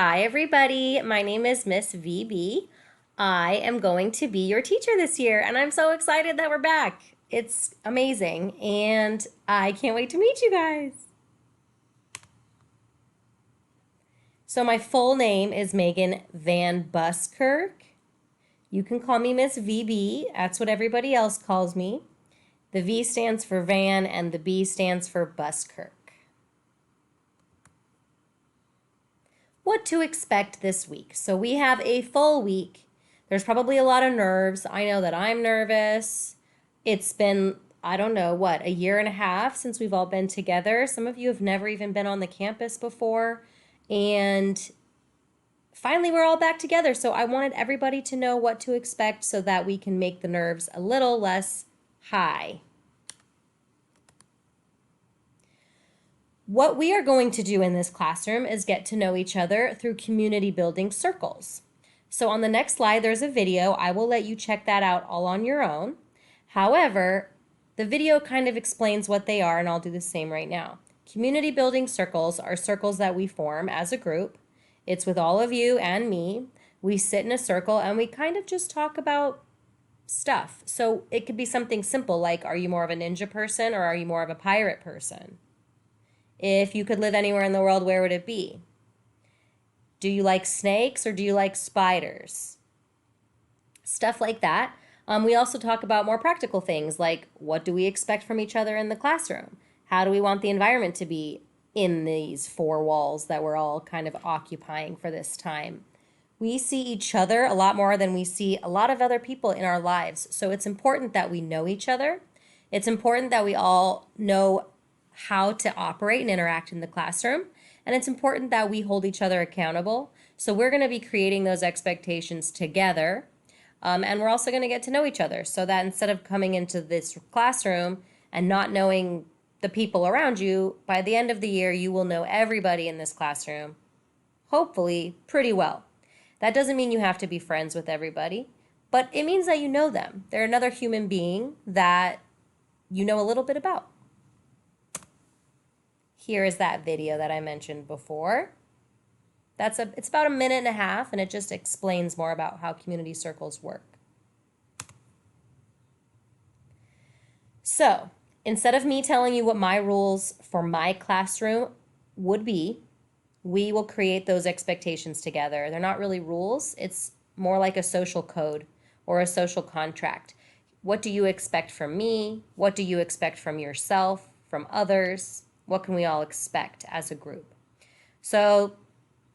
Hi, everybody. My name is Miss VB. I am going to be your teacher this year, and I'm so excited that we're back. It's amazing, and I can't wait to meet you guys. So, my full name is Megan Van Buskirk. You can call me Miss VB. That's what everybody else calls me. The V stands for Van, and the B stands for Buskirk. What to expect this week. So we have a full week. There's probably a lot of nerves. I know that I'm nervous. It's been, I don't know, what, a year and a half since we've all been together. Some of you have never even been on the campus before. And finally, we're all back together. So I wanted everybody to know what to expect so that we can make the nerves a little less high. What we are going to do in this classroom is get to know each other through community building circles. So on the next slide, there's a video. I will let you check that out all on your own. However, the video kind of explains what they are, and I'll do the same right now. Community building circles are circles that we form as a group. It's with all of you and me. We sit in a circle and we kind of just talk about stuff. So it could be something simple like, are you more of a ninja person or are you more of a pirate person? If you could live anywhere in the world, where would it be? Do you like snakes or do you like spiders? Stuff like that. We also talk about more practical things like what do we expect from each other in the classroom? How do we want the environment to be in these four walls that we're all kind of occupying for this time? We see each other a lot more than we see a lot of other people in our lives. So it's important that we know each other. It's important that we all know how to operate and interact in the classroom. And it's important that we hold each other accountable. So we're going to be creating those expectations together. And we're also going to get to know each other so that instead of coming into this classroom and not knowing the people around you, by the end of the year, you will know everybody in this classroom, hopefully pretty well. That doesn't mean you have to be friends with everybody, but it means that you know them. They're another human being that you know a little bit about. Here is that video that I mentioned before. It's about a minute and a half, and it just explains more about how community circles work. So, instead of me telling you what my rules for my classroom would be, we will create those expectations together. They're not really rules. It's more like a social code or a social contract. What do you expect from me? What do you expect from yourself, from others? What can we all expect as a group? So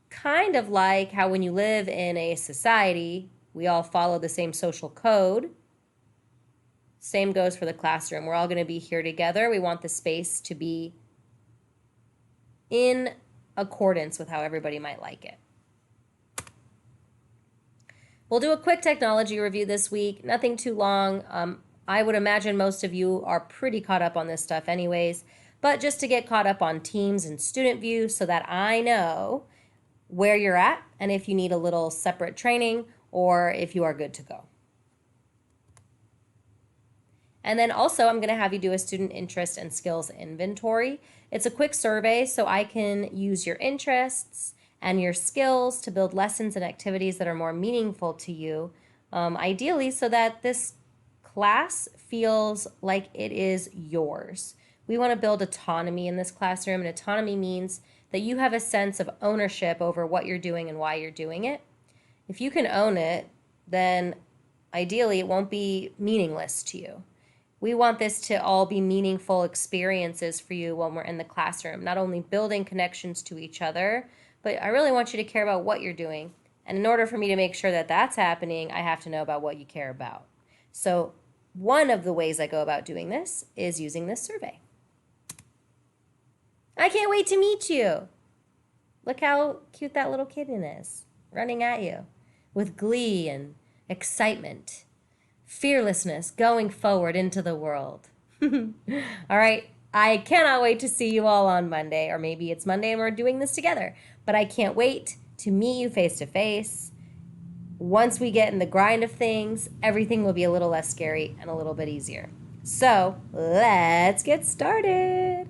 kind of like how when you live in a society, we all follow the same social code. Same goes for the classroom. We're all going to be here together. We want the space to be in accordance with how everybody might like it. We'll do a quick technology review this week. Nothing too long. I would imagine most of you are pretty caught up on this stuff anyways. But just to get caught up on Teams and Student View so that I know where you're at and if you need a little separate training or if you are good to go. And then also I'm going to have you do a student interest and skills inventory. It's a quick survey so I can use your interests and your skills to build lessons and activities that are more meaningful to you, ideally so that this class feels like it is yours. We want to build autonomy in this classroom, and autonomy means that you have a sense of ownership over what you're doing and why you're doing it. If you can own it, then ideally it won't be meaningless to you. We want this to all be meaningful experiences for you when we're in the classroom, not only building connections to each other, but I really want you to care about what you're doing. And in order for me to make sure that that's happening, I have to know about what you care about. So one of the ways I go about doing this is using this survey. I can't wait to meet you. Look how cute that little kitten is, running at you with glee and excitement, fearlessness, going forward into the world. All right, I cannot wait to see you all on Monday, or maybe it's Monday and we're doing this together, but I can't wait to meet you face to face. Once we get in the grind of things, everything will be a little less scary and a little bit easier. So let's get started.